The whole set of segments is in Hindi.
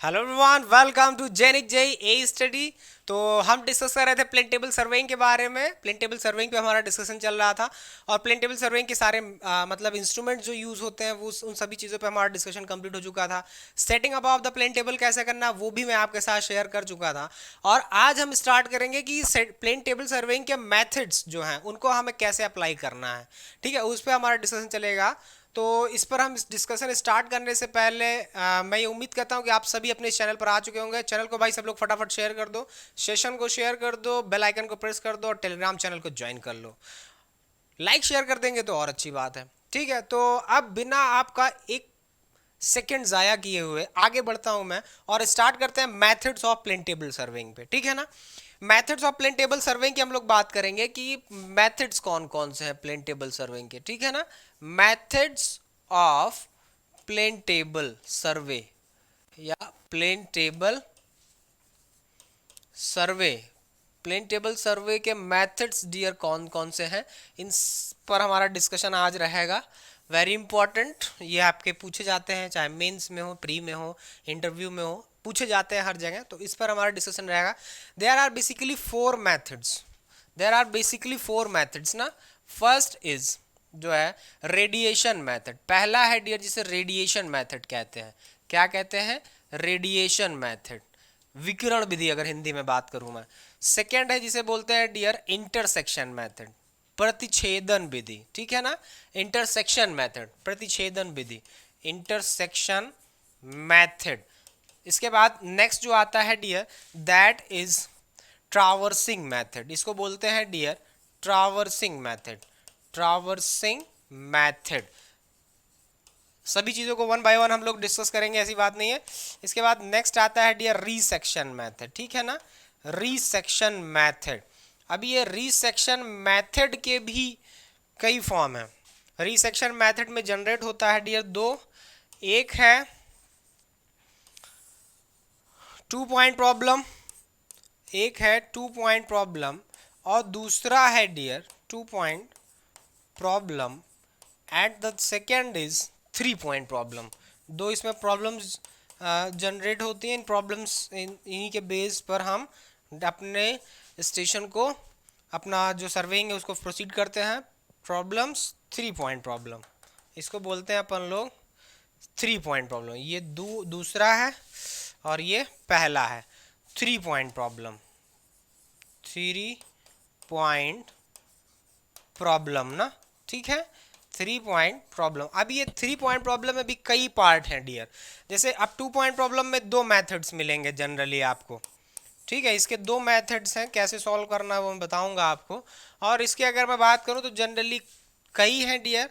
हेलो एवरीवन, वेलकम टू जैनिक जेई ए स्टडी। तो हम डिस्कस कर रहे थे प्लेन टेबल सर्वेइंग के बारे में। प्लेन टेबल सर्वेइंग पे हमारा डिस्कशन चल रहा था और प्लेन टेबल सर्वेइंग के सारे मतलब इंस्ट्रूमेंट जो यूज़ होते हैं वो उन सभी चीज़ों पे हमारा डिस्कशन कंप्लीट हो चुका था। Setting up of the plane table कैसे करना वो भी मैं आपके साथ शेयर कर चुका था। और आज हम स्टार्ट करेंगे कि प्लेन टेबल सर्वेइंग के मेथड्स जो हैं उनको हमें कैसे अप्लाई करना है। ठीक है, उस पर हमारा डिस्कशन चलेगा। तो इस पर हम डिस्कशन स्टार्ट करने से पहले मैं ये उम्मीद करता हूँ कि आप सभी अपने चैनल पर आ चुके होंगे। चैनल को भाई सब लोग फटाफट शेयर कर दो, सेशन को शेयर कर दो, बेल आइकन को प्रेस कर दो और टेलीग्राम चैनल को ज्वाइन कर लो। लाइक शेयर कर देंगे तो और अच्छी बात है। ठीक है, तो अब बिना आपका एक सेकंड ज़ाया किए हुए आगे बढ़ता हूं मैं और स्टार्ट करते हैं methods of plane table serving पे। ठीक है ना। Methods of plane table serving की हम लोग बात करेंगे कि मेथड्स कौन कौन से हैं प्लेन टेबल सर्विंग के। ठीक है ना। Methods of plane table survey या plane table survey, plane table survey के मेथड्स डियर कौन कौन से हैं, इन पर हमारा डिस्कशन आज रहेगा। वेरी इंपॉर्टेंट, ये आपके पूछे जाते हैं, चाहे मेंस में हो, प्री में हो, इंटरव्यू में हो, पूछे जाते हैं हर जगह। तो इस पर हमारा डिस्कशन रहेगा। There are basically four methods, there are basically four methods ना। फर्स्ट इज जो है रेडिएशन मेथड, पहला है डियर जिसे रेडिएशन मेथड कहते हैं। क्या कहते हैं? रेडिएशन मेथड, विकिरण विधि अगर हिंदी में बात करूं मैं। सेकेंड है जिसे बोलते हैं डियर इंटरसेक्शन मेथड, प्रतिछेदन विधि। ठीक है ना। इंटरसेक्शन मेथड, प्रतिछेदन विधि, इंटरसेक्शन मेथड। इसके बाद नेक्स्ट जो आता है dear that is traversing method, इसको बोलते हैं dear traversing method, traversing method. सभी चीज़ों को वन बाय वन हम लोग डिस्कस करेंगे, ऐसी बात नहीं है। इसके बाद नेक्स्ट आता है डियर रीसेक्शन मेथड। ठीक है ना। रीसेक्शन मेथड। अब ये रीसेक्शन मेथड के भी कई फॉर्म हैं। रीसेक्शन मेथड में जनरेट होता है डियर दो, एक है 2 पॉइंट प्रॉब्लम, एक है 2 पॉइंट प्रॉब्लम और दूसरा है dear 2 point problem at the second is 3 point problem. दो इसमें प्रॉब्लम्स जनरेट होती हैं। इन प्रॉब्लम्स इन्हीं के बेस पर हम अपने स्टेशन को, अपना जो सर्वेइंग है उसको प्रोसीड करते हैं। प्रॉब्लम्स 3 पॉइंट प्रॉब्लम, इसको बोलते हैं अपन लोग 3 पॉइंट प्रॉब्लम। ये दूसरा है और ये पहला है 3 पॉइंट प्रॉब्लम, 3 पॉइंट प्रॉब्लम ना। ठीक है, 3 पॉइंट प्रॉब्लम। अब ये 3 पॉइंट प्रॉब्लम में भी कई पार्ट हैं डियर। जैसे अब 2 पॉइंट प्रॉब्लम में दो मेथड्स मिलेंगे जनरली आपको। ठीक है, इसके दो मेथड्स हैं, कैसे सॉल्व करना है वो मैं बताऊंगा आपको। और इसके अगर मैं बात करूं तो जनरली कई हैं डियर।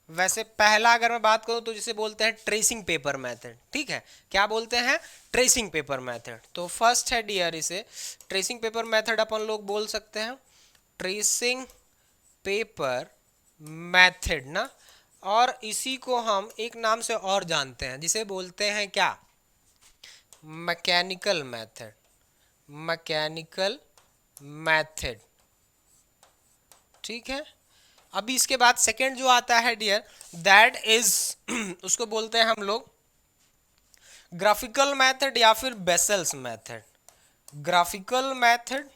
वैसे पहला अगर मैं बात करूं तो जिसे बोलते हैं ट्रेसिंग पेपर मेथड। ठीक है, क्या बोलते हैं? Tracing paper method. तो फर्स्ट है डियर इसे ट्रेसिंग पेपर मेथड अपन लोग बोल सकते हैं, ट्रेसिंग पेपर मेथड ना। और इसी को हम एक नाम से और जानते हैं जिसे बोलते हैं क्या? Mechanical method, mechanical method. ठीक है। अभी इसके बाद सेकंड जो आता है डियर दैट इज उसको बोलते हैं हम लोग ग्राफिकल मेथड या फिर vessels method. Graphical method,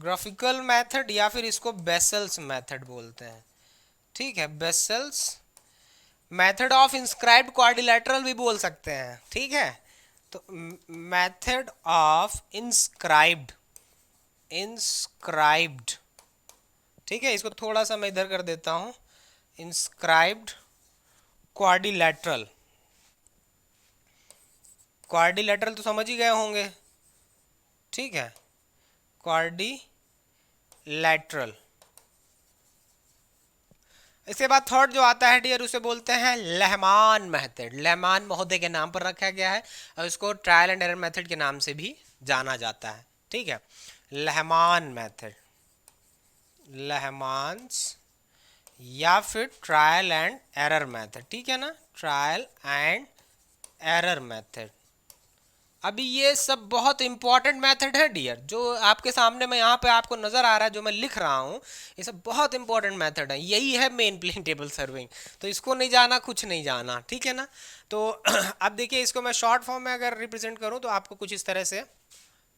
graphical method या फिर इसको बेसल्स मेथड बोलते हैं। ठीक है, vessels method of inscribed quadrilateral भी बोल सकते हैं। ठीक है, तो मेथड ऑफ इंस्क्राइब्ड, इंस्क्राइब्ड। ठीक है, इसको थोड़ा सा मैं इधर कर देता हूं, इंस्क्राइब्ड क्वाड्रिलेटरल। क्वाड्रिलेटरल तो समझ ही गए होंगे। ठीक है, क्वाड्रिलेटरल। इसके बाद थर्ड जो आता है डियर उसे बोलते हैं लेहमान मेथड। लेहमान महोदय के नाम पर रखा गया है और इसको ट्रायल एंड एरर मेथड के नाम से भी जाना जाता है। ठीक है, लेहमान मेथड, लेहमान्स या फिर ट्रायल एंड एरर मेथड। ठीक है ना, ट्रायल एंड एरर मेथड। अभी ये सब बहुत इंपॉर्टेंट मेथड है डियर, जो आपके सामने में यहाँ पे आपको नजर आ रहा है, जो मैं लिख रहा हूँ, ये सब बहुत इंपॉर्टेंट मेथड है। यही है मेन प्लेन टेबल सर्विंग। तो इसको नहीं जाना, कुछ नहीं जाना, ठीक है ना। तो अब देखिए, इसको मैं शॉर्ट फॉर्म में अगर रिप्रेजेंट करूँ तो आपको कुछ इस तरह से,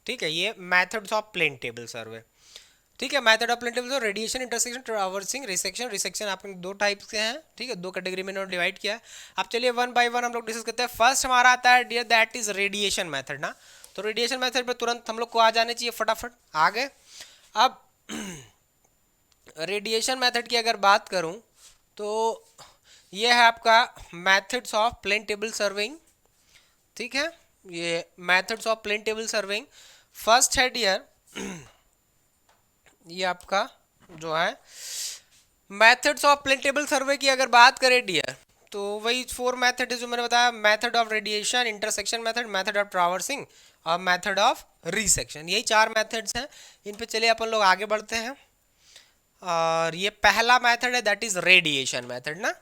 ठीक है, ये methods of plane table survey, ठीक है। Method of plane table survey, radiation, intersection, traversing, resection. Resection आपने दो टाइप के हैं, ठीक है, दो कैटेगरी में डिवाइड किया है। अब चलिए वन बाय वन हम लोग डिस्कस करते हैं। फर्स्ट हमारा आता है dear, that is radiation method ना। तो रेडिएशन मेथड पे तुरंत हम लोग को आ जाने चाहिए, फटाफट आ गए। अब रेडिएशन मेथड की अगर बात करूं तो ये है आपका methods of plane table serving, ठीक है। ये methods of plane table serving first है डियर, ये आपका जो है methods of plane table survey की अगर बात करें डियर, तो वही फोर मेथड है जो मैंने बताया, method of radiation, intersection method, method of traversing और मेथड ऑफ रिसेक्शन। यही चार मेथड्स हैं। इन पे चलिए अपन लोग आगे बढ़ते हैं। और ये पहला मेथड है, दैट इज रेडिएशन मेथड ना।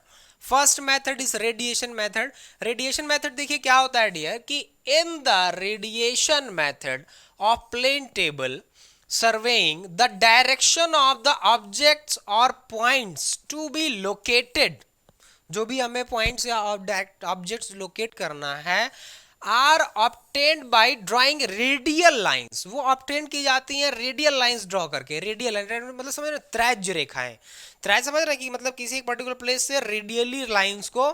First method is radiation method. Radiation method देखिए क्या होता है डियर, कि in the radiation method of plane table surveying, the direction of the objects or points to be located, जो भी हमें पॉइंट्स या ऑब्जेक्ट्स लोकेट करना है, are obtained by drawing radial lines. वो ऑब्टेन की जाती हैं रेडियल लाइंस ड्रॉ करके। रेडियल लाइन मतलब समझ रहे, त्रैज्य रेखाएं। त्रैज्य समझ रहे कि मतलब किसी एक पर्टिकुलर प्लेस से रेडियली लाइंस को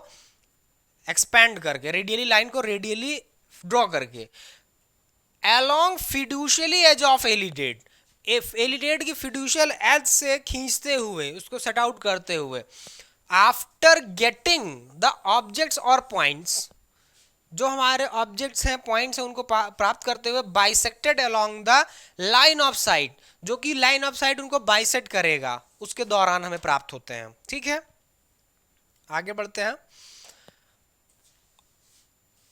एक्सपैंड करके, रेडियली लाइन को रेडियली ड्रॉ करके, along fiducially edge of elidate, alidade की फिड्यूशियल एज से खींचते हुए, उसको सेट आउट करते हुए, आफ्टर गेटिंग द ऑब्जेक्ट्स और पॉइंट्स, जो हमारे ऑब्जेक्ट्स हैं, पॉइंट्स हैं, उनको प्राप्त करते हुए, bisected along the line of site, जो कि लाइन ऑफ साइट उनको बाइसेक्ट करेगा, उसके दौरान हमें प्राप्त होते हैं, ठीक है। आगे बढ़ते हैं।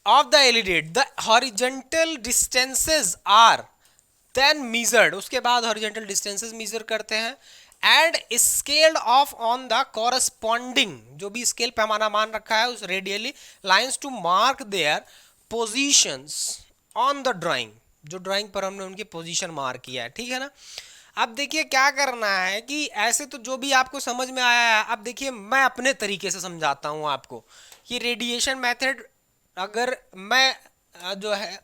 Of the alidade the horizontal distances are then measured, उसके बाद हॉरिजेंटल डिस्टेंसेस मीजर करते हैं, and scaled off on the corresponding, जो भी स्केल पे हमारा मान रखा है उस radially lines, to mark their positions on the drawing, जो ड्राइंग पर हमने उनकी पोजीशन मार्क किया है, ठीक है ना। अब देखिए क्या करना है कि ऐसे तो जो भी आपको समझ में आया है, अब देखिए मैं अपने तरीके से समझाता हूं आपको कि रेडिएशन मेथड, अगर मैं जो है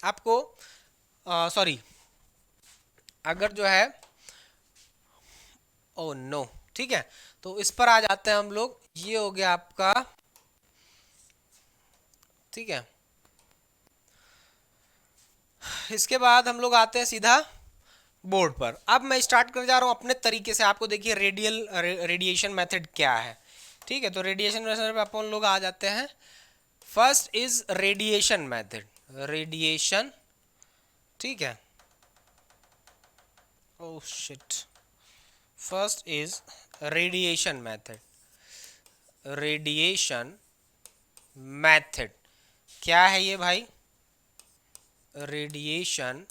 आपको सॉरी, अगर जो है ओ नो, ठीक है, तो इस पर आ जाते हैं हम लोग। ये हो गया आपका, ठीक है। इसके बाद हम लोग आते हैं सीधा बोर्ड पर। अब मैं स्टार्ट कर जा रहा हूं अपने तरीके से, आपको देखिए रेडिएशन मेथड क्या है, ठीक है। तो रेडिएशन मेथड पे अपन लोग आ जाते हैं। First is radiation method, radiation, ठीक है। Oh shit, first is radiation method. Radiation method क्या है ये भाई? रेडिएशन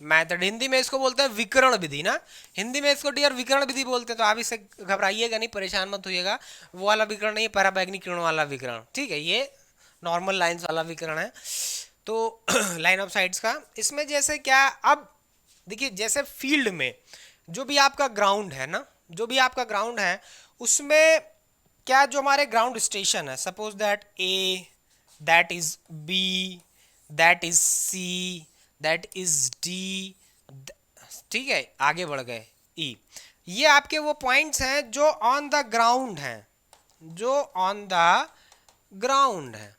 मेथड, हिंदी में इसको बोलते हैं विकिरण विधि ना। हिंदी में इसको डियर विकिरण विधि बोलते हैं, तो आप इससे घबराइएगा नहीं, परेशान मत होइएगा। वो वाला विकिरण नहीं है, पराबैंगनी किरणों वाला विकिरण, ठीक है। ये नॉर्मल लाइंस वाला विकिरण है, तो लाइन ऑफ साइट्स का। इसमें जैसे क्या, अब देखिए जैसे फील्ड में जो भी आपका ग्राउंड है ना, जो भी आपका ग्राउंड है, उसमें क्या, जो हमारे ग्राउंड स्टेशन है, suppose that A, that is B, that is C, that is D, ठीक है, आगे बढ़ गए ई। ये आपके वो पॉइंट्स हैं जो ऑन द ग्राउंड हैं, जो ऑन द ग्राउंड है।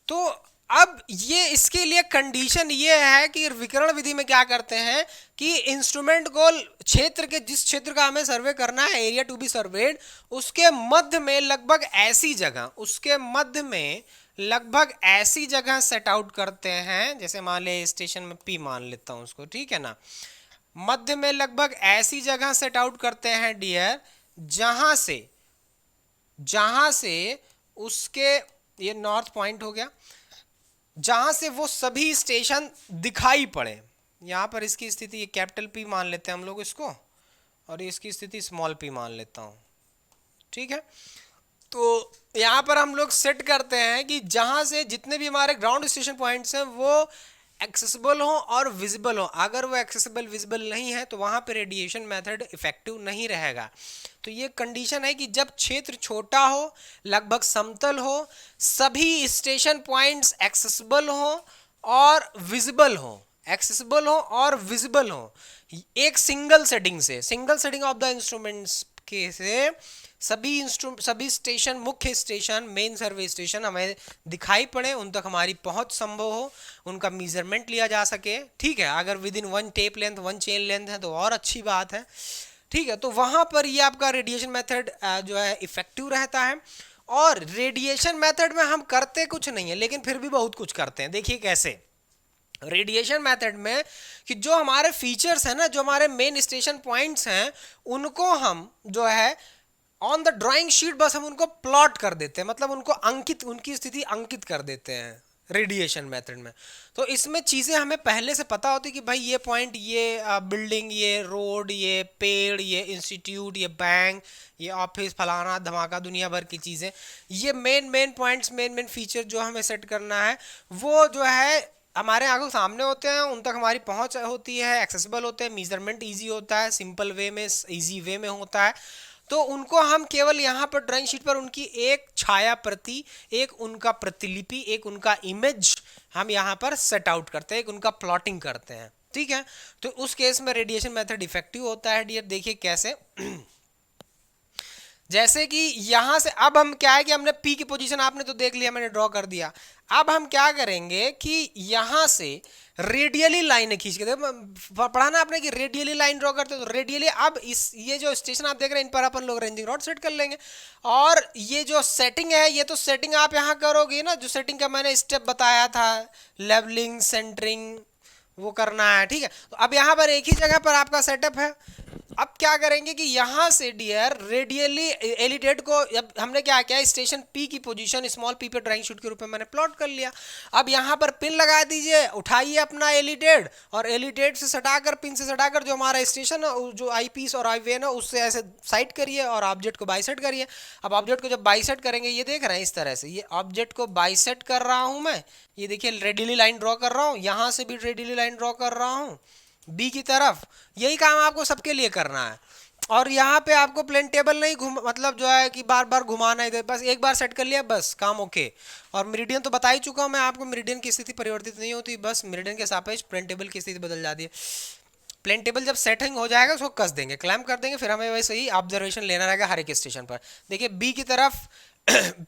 तो अब ये इसके लिए कंडीशन ये है कि विकिरण विधि में क्या करते हैं कि इंस्ट्रूमेंट को क्षेत्र के, जिस क्षेत्र का हमें सर्वे करना है, एरिया टू बी सर्वेड, उसके मध्य में लगभग ऐसी जगह, उसके मध्य में लगभग ऐसी जगह सेट आउट करते हैं, जैसे मान ले स्टेशन में पी मान लेता हूं उसको, ठीक है ना। मध्य में लगभग ऐसी जगह सेट आउट करते हैं डियर, जहां से उसके, ये नॉर्थ पॉइंट हो गया, जहां से वो सभी स्टेशन दिखाई पड़े। यहां पर इसकी स्थिति, ये कैपिटल पी मान लेते हैं हम लोग इसको, और इसकी स्थिति स्मॉल पी मान लेता हूं, ठीक है। तो यहाँ पर हम लोग सेट करते हैं कि जहाँ से जितने भी हमारे ग्राउंड स्टेशन पॉइंट्स हैं वो एक्सेसिबल हो और विजिबल हो। अगर वो एक्सेसिबल विजिबल नहीं है तो वहाँ पे रेडिएशन मेथड इफेक्टिव नहीं रहेगा। तो ये कंडीशन है कि जब क्षेत्र छोटा हो, लगभग समतल हो, सभी स्टेशन पॉइंट्स एक्सेसिबल हो और विजिबल हो, एक्सेसिबल हो और विजिबल हो, एक सिंगल सेटिंग से, single setting of the instruments के से सभी स्टेशन, मुख्य स्टेशन, मेन सर्वे स्टेशन हमें दिखाई पड़े, उन तक हमारी पहुंच संभव हो, उनका मेजरमेंट लिया जा सके। ठीक है, अगर with in 1 tape length 1 chain length है तो और अच्छी बात है। ठीक है, तो वहां पर ये आपका रेडिएशन मेथड जो है इफेक्टिव रहता है। और रेडिएशन मेथड में हम करते कुछ नहीं है लेकिन फिर भी बहुत कुछ करते हैं। देखिए कैसे रेडिएशन मेथड में कि जो हमारे फीचर्स हैं ना, जो हमारे मेन स्टेशन पॉइंट्स हैं, उनको हम जो है ऑन द ड्राइंग शीट बस हम उनको प्लॉट कर देते हैं, मतलब उनको अंकित, उनकी स्थिति अंकित कर देते हैं रेडिएशन मेथड में। तो इसमें चीज़ें हमें पहले से पता होती कि भाई ये पॉइंट, ये बिल्डिंग, ये रोड, ये पेड़, ये इंस्टीट्यूट, ये बैंक, ये ऑफिस, फलाना धमाका, दुनिया भर की चीज़ें, ये मेन पॉइंट्स, मेन फीचर जो हमें सेट करना है वो जो है हमारे आंखों सामने होते हैं, उन तक हमारी पहुंच होती है, एक्सेसिबल होते हैं, मेजरमेंट इजी होता है, सिंपल वे में, इजी वे में होता है। तो उनको हम केवल यहाँ पर ड्राइंग शीट पर उनकी एक छाया प्रति, एक उनका प्रतिलिपि, एक उनका इमेज हम यहाँ पर सेट आउट करते हैं, एक उनका प्लॉटिंग करते हैं। ठीक है, तो उस केस में रेडिएशन मेथड इफेक्टिव होता है डियर। देखिए कैसे जैसे कि यहां से अब हम क्या है कि हमने पी की पोजीशन आपने तो देख लिया, मैंने ड्रॉ कर दिया। अब हम क्या करेंगे कि यहां से रेडियली लाइन खींच के, पढ़ा ना आपने कि रेडियली लाइन ड्रॉ करते, तो रेडियली अब इस ये जो स्टेशन आप देख रहे हैं इन पर अपन लोग रेंजिंग रॉड सेट कर लेंगे। और ये जो सेटिंग है, ये तो सेटिंग आप यहां करोगे ना, जो सेटिंग का मैंने स्टेप बताया था, लेवलिंग, सेंटरिंग, वो करना है। ठीक है, तो अब यहां पर एक ही जगह पर आपका सेटअप है। अब क्या करेंगे कि यहां से डियर रेडियली एलिटेड को, अब हमने क्या किया, स्टेशन पी की पोजीशन स्मॉल पी पे ड्राइंग शीट के रूप में मैंने प्लॉट कर लिया। अब यहां पर पिन लगा दीजिए, उठाइए अपना एलिटेड, और एलिटेड से सटाकर, पिन से सटाकर जो हमारा स्टेशन है, जो आई पीस और आई वेन है, उससे ऐसे साइड करिए और ऑब्जेक्ट को बाइसेट करिए। अब ऑब्जेक्ट को जब बाइसेट करेंगे, ये देख रहे हैं इस तरह से, ये ऑब्जेक्ट को बाइसेट कर रहा हूं मैं, ये देखिए रेडियली लाइन ड्रॉ कर रहा हूं, यहां से भी रेडियली लाइन ड्रॉ कर रहा हूं बी की तरफ। यही काम आपको सबके लिए करना है। और यहाँ पे आपको प्लेन टेबल नहीं घुम, मतलब जो है कि बार बार घुमाना है, बस एक बार सेट कर लिया, बस काम ओके। और मेरिडियन तो बता ही चुका हूँ मैं आपको, मेरिडियन की स्थिति परिवर्तित नहीं होती, बस मेरिडियन के सापेक्ष प्लेन टेबल की स्थिति बदल जाती है। प्लेन टेबल जब सेटिंग हो जाएगा उसको कस देंगे, क्लैम्प कर देंगे, फिर हमें वैसे ही ऑब्जर्वेशन लेना रहेगा हर एक स्टेशन पर। देखिए बी की तरफ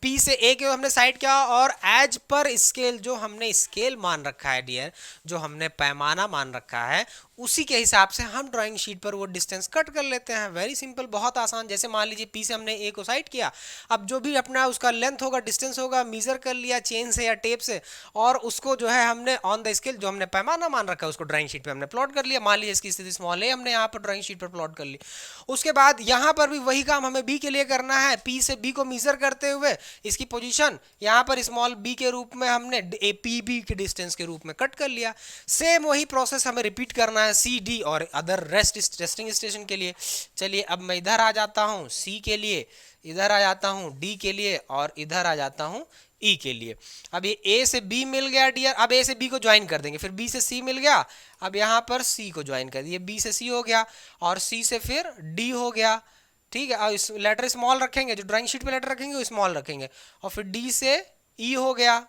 बी से ए के हमने साइड किया, और एज पर स्केल, जो हमने स्केल मान रखा है डियर, जो हमने पैमाना मान रखा है, उसी के हिसाब से हम ड्राइंग शीट पर वो डिस्टेंस कट कर लेते हैं। वेरी सिंपल, बहुत आसान। जैसे मान लीजिए पी से हमने ए को साइड किया, अब जो भी अपना उसका लेंथ होगा, डिस्टेंस होगा, मीजर कर लिया चेन से या टेप से, और उसको जो है हमने ऑन द स्केल, जो हमने पैमाना मान रखा है, उसको ड्राइंग शीट पे हमने प्लॉट कर लिया। मान लीजिए इसकी स्थिति स्मॉल है, हमने यहाँ पर ड्राइंग शीट पर प्लॉट कर ली। उसके बाद यहाँ पर भी वही काम हमें बी के लिए करना है। पी से बी को मीजर करते हुए इसकी पोजीशन यहाँ पर स्मॉल बी के रूप में हमने पी बी के डिस्टेंस के रूप में कट कर लिया। सेम वही प्रोसेस हमें रिपीट करना है सी डी और अदर रेस्टिंग स्टेशन के लिए। चलिए अब मैं इधर आ जाता हूँ सी के लिए, इधर आ जाता हूँ डी के लिए, और इधर आ जाता हूँ ई के लिए। अब ये ए से बी मिल गया डियर, अब ए से बी को ज्वाइन कर देंगे, फिर बी से सी मिल गया, अब यहाँ पर सी को ज्वाइन कर दिए, बी से सी हो गया, और सी से फिर डी हो गया। ठीक है, और इस लेटर स्मॉल रखेंगे, जो ड्राइंग शीट पे लेटर रखेंगे वो स्मॉल रखेंगे, और फिर डी से ई हो गया,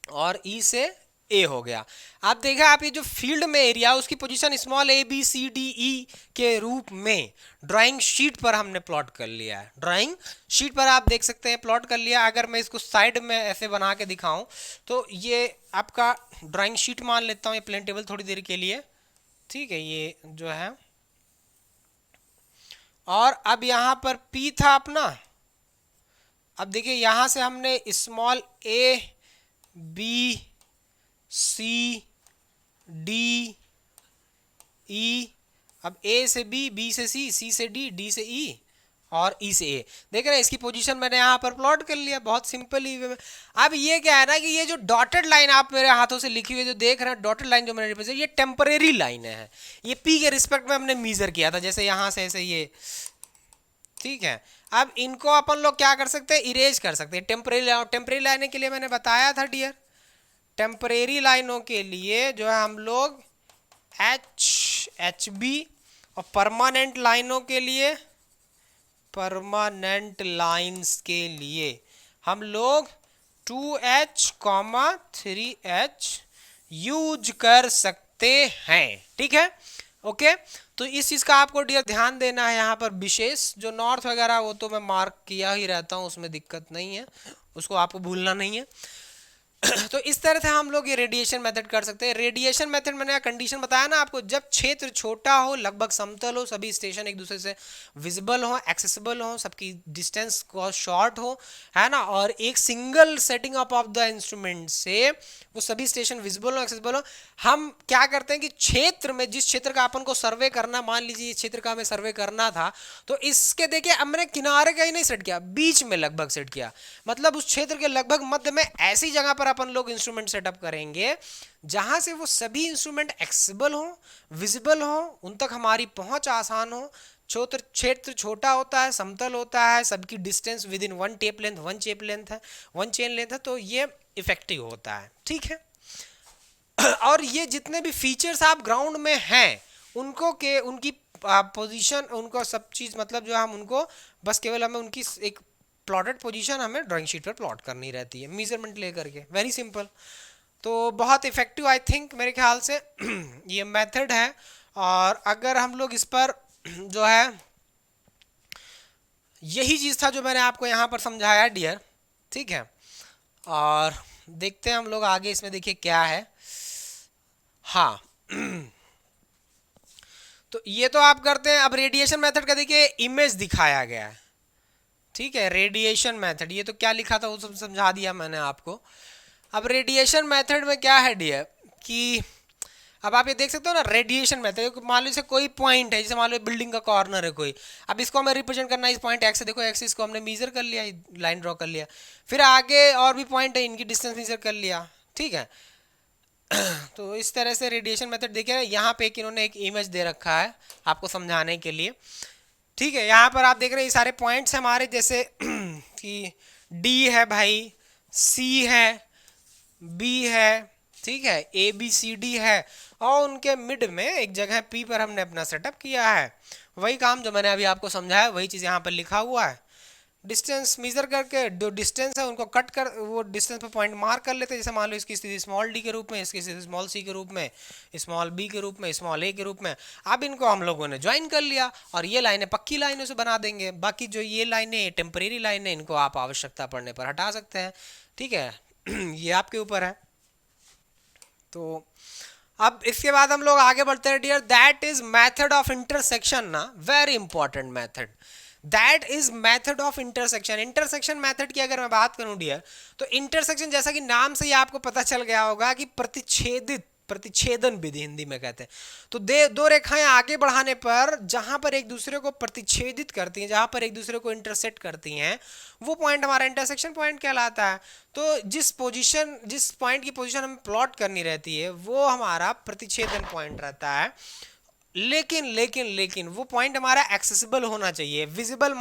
और ई से ए हो गया। आप देखा, आप ये जो फील्ड में एरिया उसकी position small a b c d e के रूप में ड्राइंग शीट पर हमने प्लॉट कर लिया है। ड्राइंग शीट पर आप देख सकते हैं प्लॉट कर लिया। अगर मैं इसको साइड में ऐसे बना के दिखाऊं तो ये आपका ड्राइंग शीट मान लेता हूं, ये प्लेन टेबल थोड़ी देर के लिए। ठीक है, ये जो है, और अब यहां पर P था अपना। अब देखिए यहां से हमने small a b c d e, अब ए से बी, बी से सी, सी से डी, डी से ई, और ई से ए। देख रहे हैं इसकी पोजीशन मैंने यहाँ पर प्लॉट कर लिया, बहुत सिंपल ही वे में। अब ये क्या है ना कि ये जो डॉटेड लाइन आप मेरे हाथों से लिखी हुई जो देख रहे हैं, डॉटेड लाइन जो मैंने रिप्रेजेंट, ये टेम्परेरी लाइन है। ये पी के रिस्पेक्ट में हमने मीजर किया था, जैसे यहाँ से ऐसे ये ठीक है। अब इनको अपन लोग क्या कर सकते हैं, इरेज कर सकते हैं। टेम्परेरी लाइनों के लिए मैंने बताया था डियर, टेम्परेरी लाइनों के लिए जो है हम लोग एच बी, और परमानेंट लाइनों के लिए, परमानेंट लाइंस के लिए हम लोग 2H, 3H यूज कर सकते हैं। ठीक है, ओके। तो इस चीज का आपको डियर ध्यान देना है यहाँ पर विशेष। जो नॉर्थ वगैरह वो तो मैं मार्क किया ही रहता हूँ, उसमें दिक्कत नहीं है, उसको आपको भूलना नहीं है। तो इस तरह से हम लोग ये रेडिएशन मेथड कर सकते हैं। रेडिएशन मेथड मैंने कंडीशन बताया ना आपको, जब क्षेत्र छोटा हो, लगभग समतल हो, सभी स्टेशन एक दूसरे से विजिबल हो, एक्सेसिबल हो, सबकी डिस्टेंस को शॉर्ट हो, है ना, और एक single setting up of the instrument से वो सभी स्टेशन विजिबल हो, एक्सेसिबल हो। हम क्या करते हैं कि क्षेत्र में, जिस क्षेत्र का अपन को सर्वे करना, मान लीजिए इस क्षेत्र का हमें सर्वे करना था, तो इसके देखिए हमने किनारे का ही नहीं सेट किया, बीच में लगभग सेट किया, मतलब उस क्षेत्र के लगभग मध्य में ऐसी जगह पर अपन लोग इंस्ट्रूमेंट सेटअप करेंगे जहां से वो सभी इंस्ट्रूमेंट एक्सेसिबल हो, विजिबल हो, उन तक हमारी पहुंच आसान हो। क्षेत्र छोटा होता है, समतल होता है, सबकी distance with in one tape length, one chain length है, तो ये इफेक्टिव होता है। ठीक है, और ये जितने भी फीचर्स आप ग्राउंड में हैं उनको के उनकी पोजीशन, उनको सब चीज़, मतलब जो हम उनको बस केवल हमें उनकी एक प्लॉटेड पोजीशन हमें ड्राइंग शीट पर प्लॉट करनी रहती है, मेजरमेंट लेकर के, वेरी सिंपल। तो बहुत इफेक्टिव आई थिंक मेरे ख्याल से ये मेथड है। और अगर हम लोग इस पर जो है, यही चीज़ था जो मैंने आपको यहाँ पर समझाया डियर। ठीक है, और देखते हैं हम लोग आगे इसमें, देखिए क्या है। हाँ तो ये तो आप करते हैं। अब रेडिएशन मेथड का देखिए इमेज दिखाया गया है। ठीक है, रेडिएशन मेथड, ये तो क्या लिखा था वो सब समझा दिया मैंने आपको। अब रेडिएशन मेथड में क्या है डियर कि अब आप ये देख सकते हो ना, रेडिएशन मेथड, मान लो जैसे कोई पॉइंट है, जैसे मान लो बिल्डिंग का कॉर्नर है कोई, अब इसको हमें रिप्रेजेंट करना है, इस पॉइंट एक्स से, देखो एक्सिस को हमने मेजर कर लिया, लाइन ड्रॉ कर लिया, फिर आगे और भी पॉइंट है, इनकी डिस्टेंस मेजर कर लिया। ठीक है, तो इस तरह से रेडिएशन मेथड देखिए, यहाँ पे इन्होंने एक इमेज दे रखा है आपको समझाने के लिए। ठीक है, यहाँ पर आप देख रहे हैं ये सारे पॉइंट्स हमारे, जैसे कि डी है भाई, सी है, बी है, ठीक है, ए बी सी डी है, और उनके मिड में एक जगह पी पर हमने अपना सेटअप किया है। वही काम जो मैंने अभी आपको समझाया, वही चीज़ यहाँ पर लिखा हुआ है। डिस्टेंस मेजर करके जो डिस्टेंस है उनको कट कर, वो डिस्टेंस पे पॉइंट मार्क कर लेते हैं। जैसे मान लो इसकी स्थिति स्मॉल डी के रूप में, इसकी स्थिति स्मॉल सी के रूप में, स्मॉल बी के रूप में, स्मॉल ए के रूप में। अब इनको हम लोगों ने ज्वाइन कर लिया और ये लाइनें पक्की लाइनों से बना देंगे। बाकी जो ये लाइनें टेम्परेरी लाइनें, इनको आप आवश्यकता पड़ने पर हटा सकते हैं। ठीक है ये आपके ऊपर है। तो अब इसके बाद हम लोग आगे बढ़ते हैं dear, that is method of intersection ना, very important method, that is method of intersection. Intersection method की अगर मैं बात करूं डियर, तो इंटरसेक्शन जैसा कि नाम से ही आपको पता चल गया होगा कि प्रतिच्छेदन विधि हिंदी में कहते हैं। तो दो रेखाएं आगे बढ़ाने पर जहां पर एक दूसरे को प्रतिच्छेदित करती हैं, जहां पर एक दूसरे को इंटरसेक्ट करती हैं, वो पॉइंट हमारा इंटरसेक्शन पॉइंट कहलाता है। तो जिस पॉइंट की पोजीशन हमें प्लॉट करनी रहती है वो हमारा प्रतिच्छेदन पॉइंट रहता है। लेकिन वो पॉइंट हमारा एक्सेसिबल होना चाहिए, विजिबल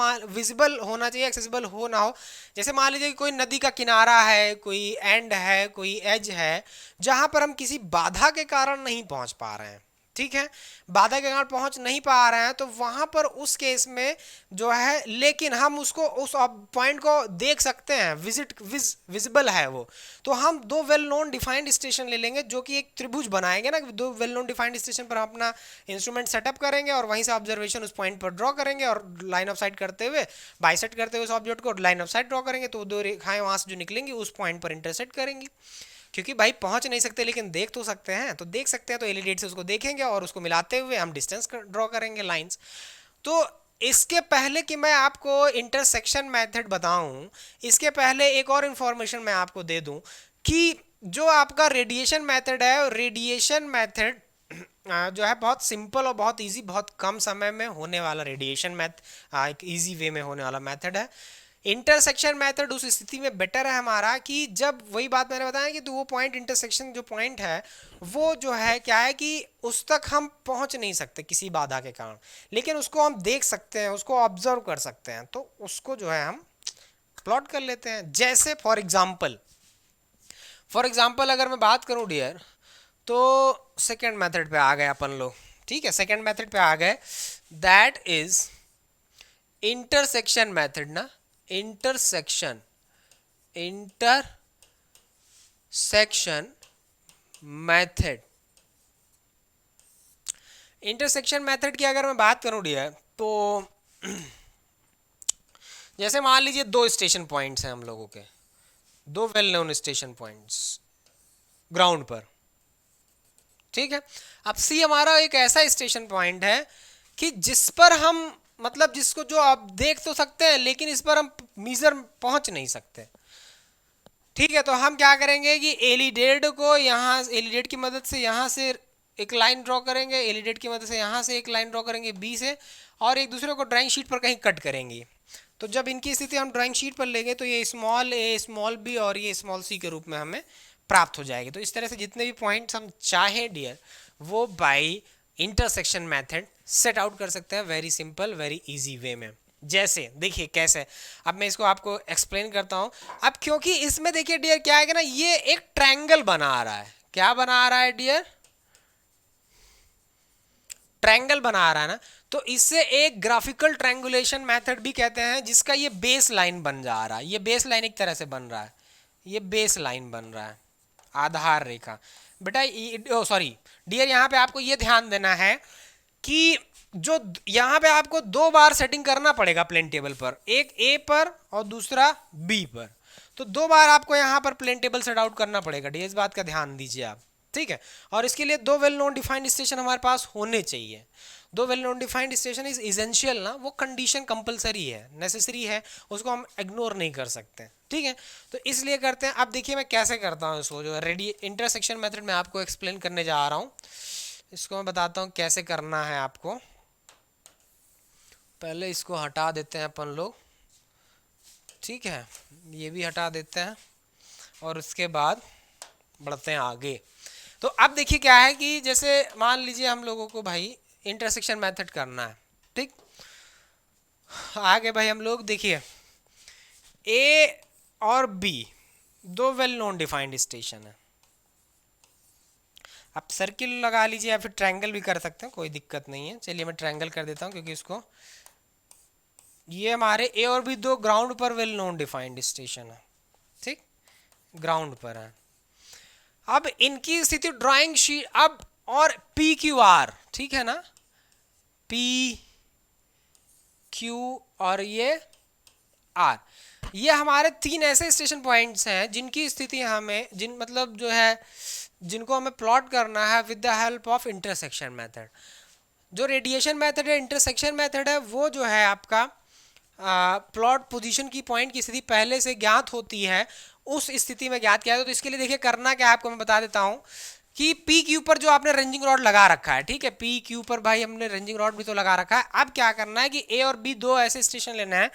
होना चाहिए, एक्सेसिबल हो ना हो। जैसे मान लीजिए कोई नदी का किनारा है, कोई एंड है, कोई एज है, जहां पर हम किसी बाधा के कारण नहीं पहुंच पा रहे हैं। ठीक है, बाधा के कारण पहुंच नहीं पा रहे हैं, तो वहां पर उस केस में जो है, लेकिन हम उसको उस पॉइंट को देख सकते हैं, विजिबल है वो, तो हम दो वेल नोन डिफाइंड स्टेशन ले लेंगे, जो कि एक त्रिभुज बनाएंगे ना, दो वेल नोन डिफाइंड स्टेशन पर हम अपना इंस्ट्रूमेंट सेटअप करेंगे और वहीं से ऑब्जर्वेशन उस पॉइंट पर ड्रॉ करेंगे, और लाइन ऑफ साइट करते हुए, बाइसेक्ट करते हुए उस ऑब्जेक्ट को लाइन ऑफ साइट ड्रॉ करेंगे, तो दो रेखाएं वहां से जो निकलेंगी उस पॉइंट पर इंटरसेक्ट करेंगी। क्योंकि भाई पहुंच नहीं सकते लेकिन देख तो सकते हैं, तो देख सकते हैं तो एलईडी से उसको देखेंगे और उसको मिलाते हुए हम डिस्टेंस ड्रॉ करेंगे, लाइंस। तो इसके पहले कि मैं आपको इंटरसेक्शन मेथड बताऊं, इसके पहले एक और इंफॉर्मेशन मैं आपको दे दूं कि जो आपका रेडिएशन मेथड है, रेडिएशन मेथड जो है बहुत सिंपल और बहुत इजी, बहुत कम समय में होने वाला रेडिएशन एक इजी वे में होने वाला मेथड है। इंटरसेक्शन मेथड उस स्थिति में बेटर है हमारा कि जब, वही बात मैंने बताया कि तो वो पॉइंट इंटरसेक्शन जो पॉइंट है वो जो है क्या है कि उस तक हम पहुंच नहीं सकते किसी बाधा के कारण, लेकिन उसको हम देख सकते हैं, उसको ऑब्जर्व कर सकते हैं, तो उसको जो है हम प्लॉट कर लेते हैं। जैसे फॉर एग्जाम्पल अगर मैं बात करूं डियर, तो सेकेंड मेथड पे आ गए अपन लोग। ठीक है, सेकेंड मेथड पे आ गए, दैट इज इंटरसेक्शन मेथड ना, इंटरसेक्शन मेथड। इंटरसेक्शन मेथड की अगर मैं बात करूं डियर, तो जैसे मान लीजिए दो स्टेशन पॉइंट्स हैं हम लोगों के, दो well known station points ground पर। ठीक है, अब सी हमारा एक ऐसा स्टेशन पॉइंट है कि जिस पर हम, मतलब जिसको जो आप देख तो सकते हैं लेकिन इस पर हम मीजर पहुंच नहीं सकते। ठीक है, तो हम क्या करेंगे कि एलिडेड को यहाँ, एलिडेड की मदद से यहाँ से एक लाइन ड्रॉ करेंगे, एलिडेड की मदद से यहाँ से एक लाइन ड्रॉ करेंगे बी से, और एक दूसरे को ड्राइंग शीट पर कहीं कट करेंगे। तो जब इनकी स्थिति हम ड्राइंग शीट पर लेंगे तो ये स्मॉल ए स्मॉल बी और ये स्मॉल सी के रूप में हमें प्राप्त हो जाएगी। तो इस तरह से जितने भी पॉइंट्स हम चाहे डियर, वो by intersection method set out कर सकते हैं, very simple very easy way में। जैसे देखिए कैसे, अब मैं इसको आपको एक्सप्लेन करता हूं। अब क्योंकि इसमें देखिए डियर क्या है कि ना, ये एक ट्रायंगल बना रहा है। क्या बना रहा है डियर? ट्रायंगल बना रहा है ना, तो इससे एक ग्राफिकल ट्रायंगुलेशन मेथड भी कहते हैं, जिसका ये बेस लाइन बन जा रहा है। ये बेस लाइन एक तरह से बन रहा है, ये बेस लाइन बन रहा है, आधार रेखा। बेटा सॉरी डियर, यहाँ पे आपको ये ध्यान देना है कि जो यहाँ पे आपको दो बार सेटिंग करना पड़ेगा प्लेन टेबल पर, एक ए पर और दूसरा बी पर। तो दो बार आपको यहाँ पर प्लेन टेबल सेट आउट करना पड़ेगा डियर, इस बात का ध्यान दीजिए आप। ठीक है, और इसके लिए दो वेल नोन डिफाइंड स्टेशन हमारे पास होने चाहिए। दो well known defined station is essential ना, वो कंडीशन कंपलसरी है, नेसेसरी है, उसको हम इग्नोर नहीं कर सकते। ठीक है, तो इसलिए करते हैं। अब देखिए मैं कैसे करता हूँ इसको, जो रेडी इंटरसेक्शन मेथड में आपको एक्सप्लेन करने जा रहा हूँ, इसको मैं बताता हूँ कैसे करना है आपको। पहले इसको हटा देते हैं अपन लोग। ठीक है, ये भी हटा देते हैं और उसके बाद बढ़ते हैं आगे। तो अब देखिए क्या है कि जैसे मान लीजिए हम लोगों को भाई इंटरसेक्शन मेथड करना है। ठीक, आगे भाई हम लोग देखिए ए और बी दो वेल नोन डिफाइंड स्टेशन है। आप सर्किल लगा लीजिए या फिर ट्रायंगल भी कर सकते हैं, कोई दिक्कत नहीं है। चलिए मैं ट्रायंगल कर देता हूँ, क्योंकि इसको, ये हमारे ए और बी दो ग्राउंड पर वेल नोन डिफाइंड स्टेशन है। ठीक, ग्राउंड पर है। अब इनकी स्थिति ड्राइंग शीट, अब और पी क्यू आर, ठीक है ना, पी क्यू और ये आर, ये हमारे तीन ऐसे स्टेशन पॉइंट्स हैं जिनकी स्थिति हमें, जिन मतलब जो है जिनको हमें प्लॉट करना है with the help of intersection method. जो रेडिएशन मेथड है, इंटरसेक्शन मेथड है, वो जो है आपका प्लॉट पोजीशन की पॉइंट की स्थिति पहले से ज्ञात होती है, उस स्थिति में ज्ञात किया है। तो इसके लिए देखिए करना क्या है आपको मैं बता देता हूँ कि पी क्यू पर जो आपने रेंजिंग रॉड लगा रखा है, ठीक है, पी क्यू पर भाई हमने रेंजिंग रॉड भी तो लगा रखा है। अब क्या करना है कि ए और बी दो ऐसे स्टेशन लेना है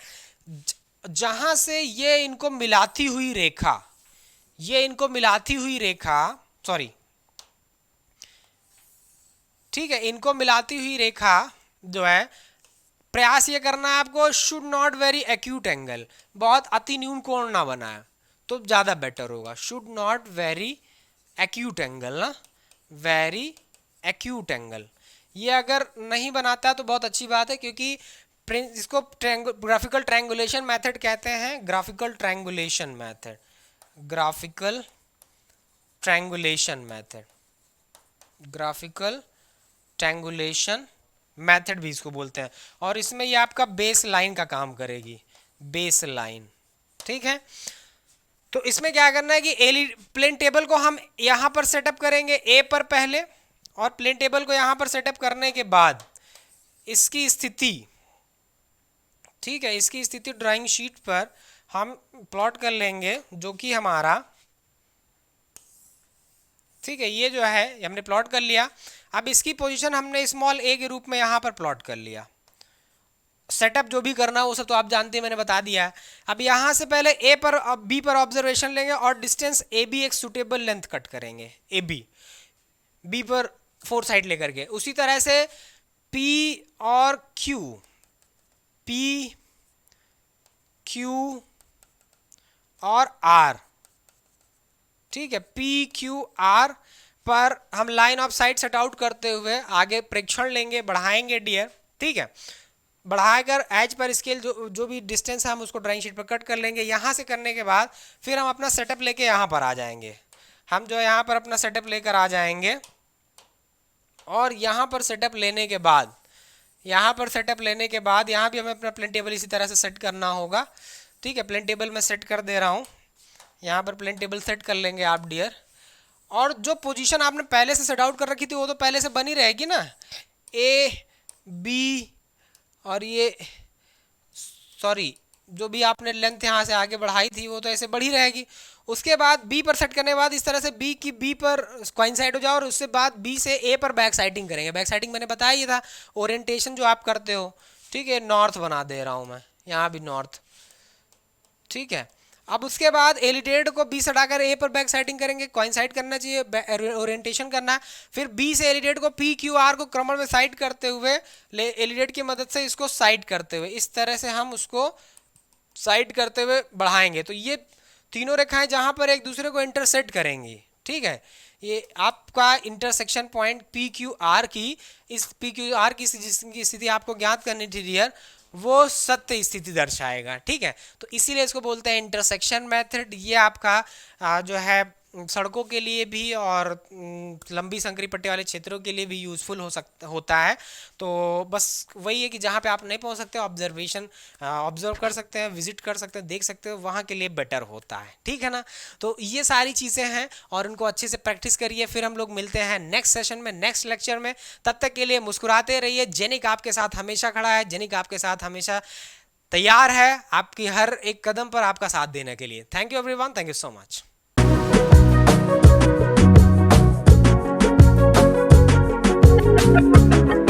जहां से ये इनको मिलाती हुई रेखा, ये इनको मिलाती हुई रेखा, सॉरी, ठीक है, इनको मिलाती हुई रेखा जो है, प्रयास ये करना है आपको, should not very acute angle, बहुत अति न्यून कोण ना बनाए तो ज़्यादा बेटर होगा। Should not very acute angle ना, वेरी एक्यूट एंगल, ये अगर नहीं बनाता है तो बहुत अच्छी बात है, क्योंकि इसको ग्राफिकल ट्रायंगुलेशन मेथड कहते हैं, graphical triangulation method, graphical triangulation method, graphical triangulation method भी इसको बोलते हैं। और इसमें ये आपका बेस लाइन का काम करेगी, बेस लाइन। ठीक है, तो इसमें क्या करना है कि प्लेन टेबल को हम यहां पर सेटअप करेंगे ए पर पहले, और प्लेन टेबल को यहां पर सेटअप करने के बाद इसकी स्थिति, ठीक है, इसकी स्थिति ड्राइंग शीट पर हम प्लॉट कर लेंगे, जो कि हमारा, ठीक है, ये जो है हमने प्लॉट कर लिया। अब इसकी पोजीशन हमने स्मॉल ए के रूप में यहाँ पर प्लॉट कर लिया। सेटअप जो भी करना है वो सब तो आप जानते हैं, मैंने बता दिया है। अब यहाँ से पहले ए पर बी पर ऑब्जर्वेशन लेंगे और डिस्टेंस ए बी एक सुटेबल लेंथ कट करेंगे, ए बी पर 4 साइड लेकर के। उसी तरह से पी और क्यू, पी क्यू और आर, ठीक है, पी क्यू आर पर हम line of site set out करते हुए आगे प्रेक्षण लेंगे, बढ़ाएंगे डियर, ठीक है। बढ़ाकर एज पर स्केल जो भी डिस्टेंस है हम उसको ड्राइंग शीट पर कट कर लेंगे। यहाँ से करने के बाद फिर हम अपना सेटअप लेके यहाँ पर आ जाएंगे। हम जो है यहाँ पर अपना सेटअप लेकर आ जाएंगे और यहाँ पर सेटअप लेने के बाद यहाँ भी हमें अपना प्लेन टेबल इसी तरह से सेट करना होगा, ठीक है। प्लेन टेबल मैं सेट कर दे रहा हूँ, यहाँ पर प्लेन टेबल सेट कर लेंगे आप डियर। और जो पोजीशन आपने पहले से सेट आउट कर रखी थी वो तो पहले से बनी रहेगी ना, ए बी और ये सॉरी जो भी आपने लेंथ यहाँ से आगे बढ़ाई थी वो तो ऐसे बढ़ी रहेगी। उसके बाद बी पर सेट करने के बाद इस तरह से बी की बी पर कोइंसाइड हो जाओ और उसके बाद बी से ए पर बैक साइडिंग करेंगे। बैक साइडिंग मैंने बताया ही था, ओरिएंटेशन जो आप करते हो, ठीक है। नॉर्थ बना दे रहा हूँ मैं, यहाँ भी नॉर्थ, ठीक है। अब उसके बाद एलिटेड को बी से हटाकर ए पर बैक साइडिंग करेंगे, कोइंसाइड करना चाहिए, ओरिएंटेशन करना है। फिर बी से एलिटेड को पी क्यू आर को क्रमण में साइड करते हुए एलिटेड की मदद से इसको साइड करते हुए इस तरह से हम उसको साइड करते हुए बढ़ाएंगे। तो ये तीनों रेखाएं जहां पर एक दूसरे को इंटरसेक्ट करेंगी, ठीक है। ये आपका intersection point P Q R की, इस पी क्यू आर की जिसकी स्थिति आपको ज्ञात करनी थी डियर, वो सत्य स्थिति दर्शाएगा, ठीक है। तो इसीलिए इसको बोलते हैं इंटरसेक्शन मेथड। ये आपका जो है सड़कों के लिए भी और लंबी संकरी पट्टी वाले क्षेत्रों के लिए भी यूज़फुल होता है। तो बस वही है कि जहाँ पे आप नहीं पहुँच सकते ऑब्जर्व कर सकते हैं, विजिट कर सकते हैं, देख सकते हो, वहाँ के लिए बेटर होता है, ठीक है ना। तो ये सारी चीज़ें हैं और इनको अच्छे से प्रैक्टिस करिए। फिर हम लोग मिलते हैं नेक्स्ट सेशन में, नेक्स्ट लेक्चर में। तब तक के लिए मुस्कुराते रहिए। जेनिक आपके साथ हमेशा खड़ा है, जेनिक आपके साथ हमेशा तैयार है आपकी हर एक कदम पर आपका साथ देने के लिए। Thank you everyone, thank you so much. Thank you.